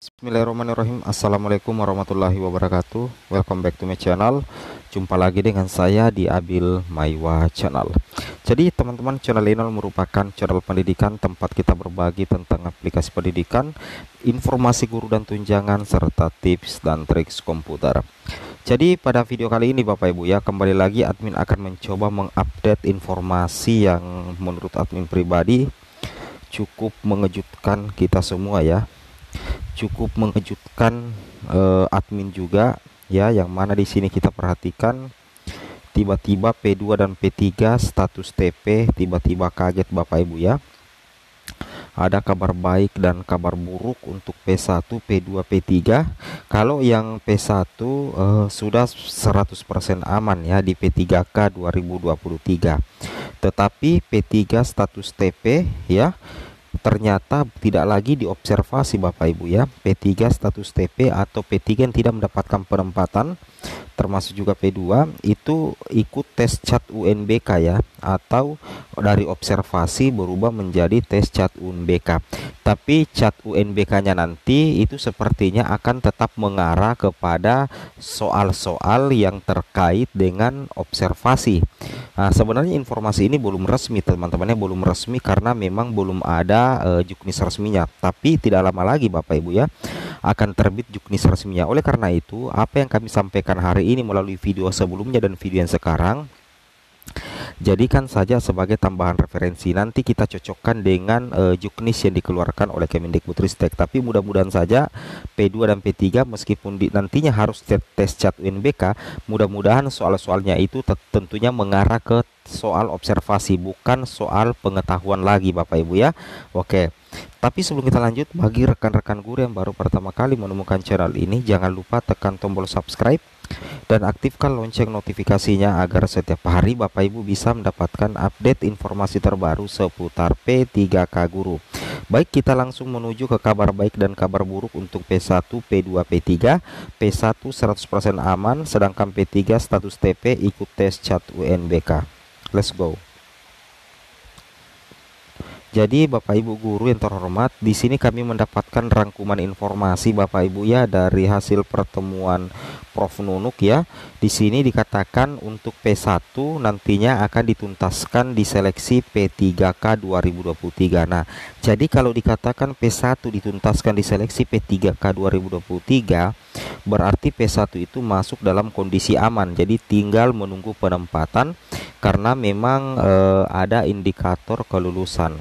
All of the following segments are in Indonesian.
Bismillahirrahmanirrahim. Assalamualaikum warahmatullahi wabarakatuh. Welcome back to my channel. Jumpa lagi dengan saya di Abil Maiwa Channel. Jadi teman-teman, channel ini merupakan channel pendidikan tempat kita berbagi tentang aplikasi pendidikan, informasi guru dan tunjangan, serta tips dan trik komputer. Jadi pada video kali ini Bapak Ibu ya, kembali lagi admin akan mencoba mengupdate informasi yang menurut admin pribadi cukup mengejutkan kita semua ya. Cukup mengejutkan admin juga ya, yang mana di sini kita perhatikan tiba-tiba P2 dan P3 status TP tiba-tiba kaget Bapak Ibu ya. Ada kabar baik dan kabar buruk untuk P1, P2, P3. Kalau yang P1 sudah 100% aman ya di P3K 2023. Tetapi P3 status TP ya ternyata tidak lagi diobservasi Bapak Ibu ya. P3 status TP atau P3 yang tidak mendapatkan penempatan, termasuk juga P2 itu ikut tes CAT UNBK ya, atau dari observasi berubah menjadi tes CAT UNBK. Tapi CAT UNBK-nya nanti itu sepertinya akan tetap mengarah kepada soal-soal yang terkait dengan observasi. Nah, sebenarnya informasi ini belum resmi teman-temannya, belum resmi karena memang belum ada juknis resminya. Tapi tidak lama lagi Bapak Ibu ya akan terbit juknis resminya. Oleh karena itu, apa yang kami sampaikan hari ini melalui video sebelumnya dan video yang sekarang, jadikan saja sebagai tambahan referensi. Nanti kita cocokkan dengan juknis yang dikeluarkan oleh Kemendikbudristek. Tapi mudah-mudahan saja P2 dan P3 meskipun nantinya harus tes CAT UNBK, mudah-mudahan soal-soalnya itu tentunya mengarah ke soal observasi, bukan soal pengetahuan lagi Bapak Ibu ya. Oke. Tapi sebelum kita lanjut, bagi rekan-rekan guru yang baru pertama kali menemukan channel ini, jangan lupa tekan tombol subscribe dan aktifkan lonceng notifikasinya agar setiap hari Bapak Ibu bisa mendapatkan update informasi terbaru seputar P3K Guru. Baik, kita langsung menuju ke kabar baik dan kabar buruk untuk P1, P2, P3. P1 100% aman, sedangkan P3 status TP ikut tes CAT UNBK. Let's go. Jadi Bapak Ibu guru yang terhormat, di sini kami mendapatkan rangkuman informasi Bapak Ibu ya dari hasil pertemuan Prof Nunuk ya. Di sini dikatakan untuk P1 nantinya akan dituntaskan di seleksi P3K 2023. Nah, jadi kalau dikatakan P1 dituntaskan di seleksi P3K 2023, berarti P1 itu masuk dalam kondisi aman. Jadi tinggal menunggu penempatan karena memang ada indikator kelulusan.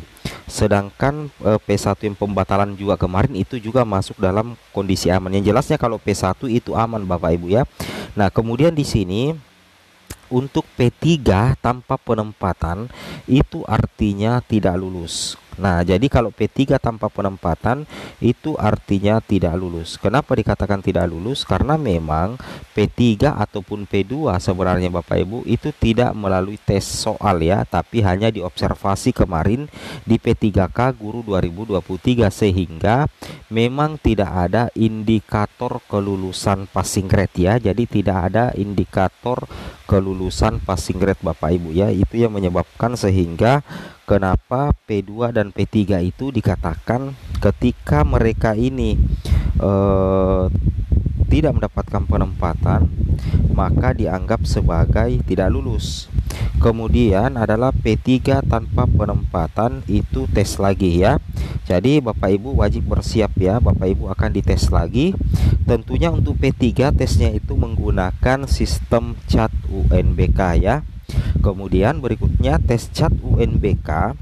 Sedangkan P1 yang pembatalan juga kemarin itu juga masuk dalam kondisi aman. Yang jelasnya kalau P1 itu aman Bapak Ibu ya. Nah, kemudian di sini untuk P3 tanpa penempatan itu artinya tidak lulus. Nah, jadi kalau P3 tanpa penempatan itu artinya tidak lulus. Kenapa dikatakan tidak lulus? Karena memang P3 ataupun P2 sebenarnya Bapak Ibu itu tidak melalui tes soal ya, tapi hanya diobservasi kemarin di P3K Guru 2023, sehingga memang tidak ada indikator kelulusan passing grade ya. Jadi tidak ada indikator kelulusan passing grade Bapak Ibu ya. Itu yang menyebabkan sehingga kenapa P2 dan P3 itu dikatakan ketika mereka ini tidak mendapatkan penempatan maka dianggap sebagai tidak lulus. Kemudian adalah P3 tanpa penempatan itu tes lagi ya. Jadi Bapak Ibu wajib bersiap ya, Bapak Ibu akan dites lagi. Tentunya untuk P3 tesnya itu menggunakan sistem CAT UNBK ya. Kemudian berikutnya tes CAT UNBK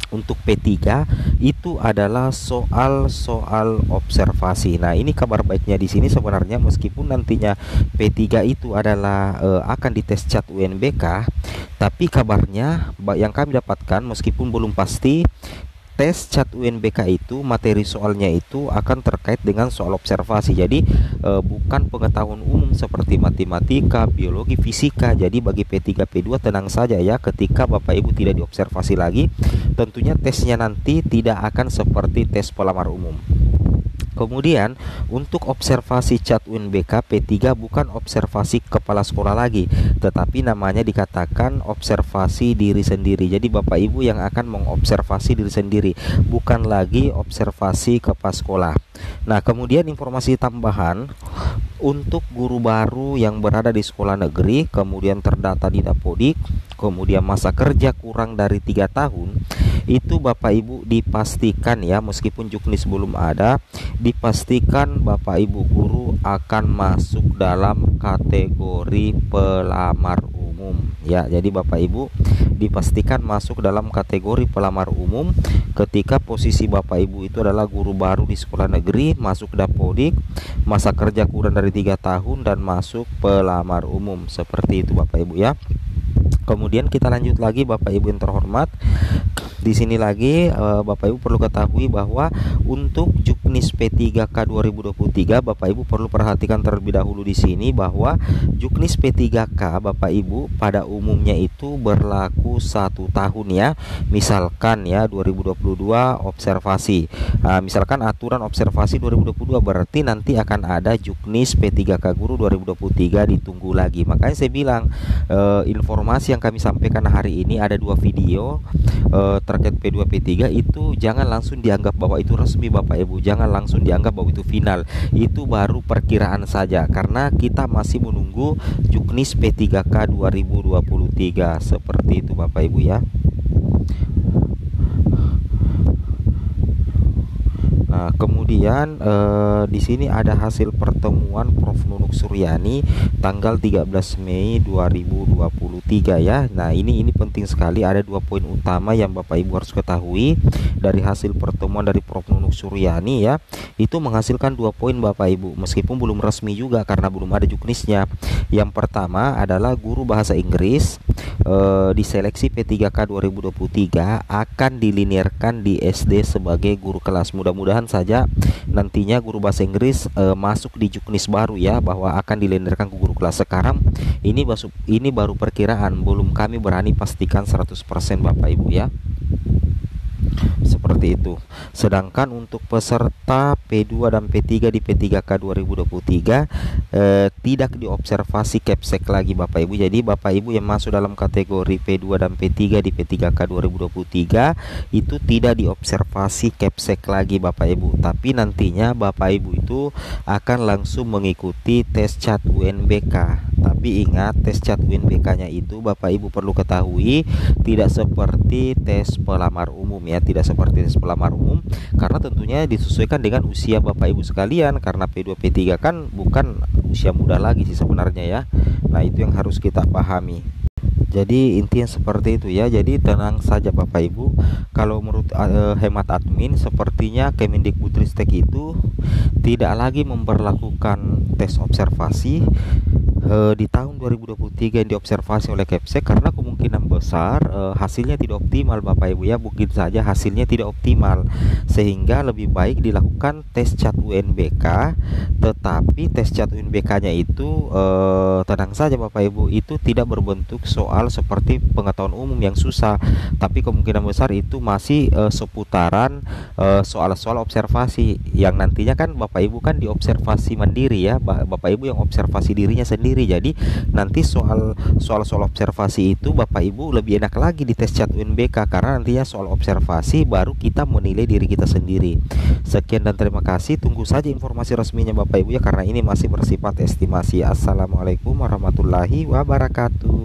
untuk P3 itu adalah soal-soal observasi. Nah, ini kabar baiknya di sini sebenarnya, meskipun nantinya P3 itu adalah akan dites CAT UNBK, tapi kabarnya yang kami dapatkan meskipun belum pasti, tes CAT UNBK itu materi soalnya itu akan terkait dengan soal observasi. Jadi bukan pengetahuan umum seperti matematika, biologi, fisika. Jadi bagi P3, P2 tenang saja ya, ketika Bapak Ibu tidak diobservasi lagi, tentunya tesnya nanti tidak akan seperti tes pelamar umum. Kemudian untuk observasi cat UNBK P3 bukan observasi kepala sekolah lagi, tetapi namanya dikatakan observasi diri sendiri. Jadi Bapak Ibu yang akan mengobservasi diri sendiri, bukan lagi observasi kepala sekolah. Nah, kemudian informasi tambahan untuk guru baru yang berada di sekolah negeri, kemudian terdata di Dapodik, kemudian masa kerja kurang dari 3 tahun, itu Bapak Ibu dipastikan ya, meskipun juknis belum ada, dipastikan Bapak Ibu guru akan masuk dalam kategori pelamar umum ya. Jadi Bapak Ibu dipastikan masuk dalam kategori pelamar umum ketika posisi Bapak Ibu itu adalah guru baru di sekolah negeri, masuk Dapodik, masa kerja kurang dari 3 tahun, dan masuk pelamar umum. Seperti itu Bapak Ibu ya. Kemudian kita lanjut lagi Bapak Ibu yang terhormat. Di sini lagi Bapak Ibu perlu ketahui bahwa untuk juknis P3K 2023 Bapak Ibu perlu perhatikan terlebih dahulu di sini bahwa juknis P3K Bapak Ibu pada umumnya itu berlaku 1 tahun ya. Misalkan ya 2022 observasi. Misalkan aturan observasi 2022 berarti nanti akan ada juknis P3K guru 2023, ditunggu lagi. Makanya saya bilang informasi yang kami sampaikan hari ini ada 2 video terkait P2 P3 itu jangan langsung dianggap bahwa itu resmi Bapak Ibu, jangan langsung dianggap bahwa itu final. Itu baru perkiraan saja karena kita masih menunggu juknis P3K 2023. Seperti itu Bapak Ibu ya. Nah, kemudian di sini ada hasil pertemuan Prof Nunuk Suryani tanggal 13 Mei 2023 ya. Nah, ini penting sekali, ada 2 poin utama yang Bapak Ibu harus ketahui dari hasil pertemuan dari Prof Nunuk Suryani ya. Itu menghasilkan 2 poin Bapak Ibu, meskipun belum resmi juga karena belum ada juknisnya. Yang pertama adalah guru bahasa Inggris di seleksi P3K 2023 akan dilinearkan di SD sebagai guru kelas. Mudah-mudahan saja nantinya guru bahasa Inggris masuk di juknis baru ya, bahwa akan dilinearkan ke guru kelas. Sekarang ini baru perkiraan, belum kami berani pastikan 100% Bapak Ibu ya. Seperti itu. Sedangkan untuk peserta P2 dan P3 di P3K 2023 tidak diobservasi Capsek lagi Bapak Ibu. Jadi Bapak Ibu yang masuk dalam kategori P2 dan P3 di P3K 2023 itu tidak diobservasi Capsek lagi Bapak Ibu. Tapi nantinya Bapak Ibu itu akan langsung mengikuti tes CAT UNBK. Tapi ingat, tes CAT UNBK-nya itu Bapak Ibu perlu ketahui tidak seperti tes pelamar umum ya, tidak seperti tes pelamar umum karena tentunya disesuaikan dengan usia Bapak Ibu sekalian, karena P2 P3 kan bukan usia muda lagi sih sebenarnya ya. Nah, itu yang harus kita pahami. Jadi intinya seperti itu ya. Jadi tenang saja Bapak Ibu. Kalau menurut hemat admin, sepertinya Kemendikbudristek itu tidak lagi memperlakukan tes observasi di tahun 2023 yang diobservasi oleh Capsek karena kemungkinan besar hasilnya tidak optimal Bapak Ibu ya. Mungkin saja hasilnya tidak optimal, sehingga lebih baik dilakukan tes CAT UNBK. Tetapi tes CAT UNBK-nya itu tenang saja Bapak Ibu, itu tidak berbentuk soal seperti pengetahuan umum yang susah, tapi kemungkinan besar itu masih seputaran soal-soal observasi yang nantinya kan Bapak Ibu kan diobservasi mandiri ya, Bapak Ibu yang observasi dirinya sendiri. Jadi nanti soal observasi itu Bapak Ibu lebih enak lagi di tes CAT UNBK karena nantinya soal observasi baru kita menilai diri kita sendiri. Sekian dan terima kasih. Tunggu saja informasi resminya Bapak Ibu ya, karena ini masih bersifat estimasi. Assalamualaikum warahmatullahi wabarakatuh.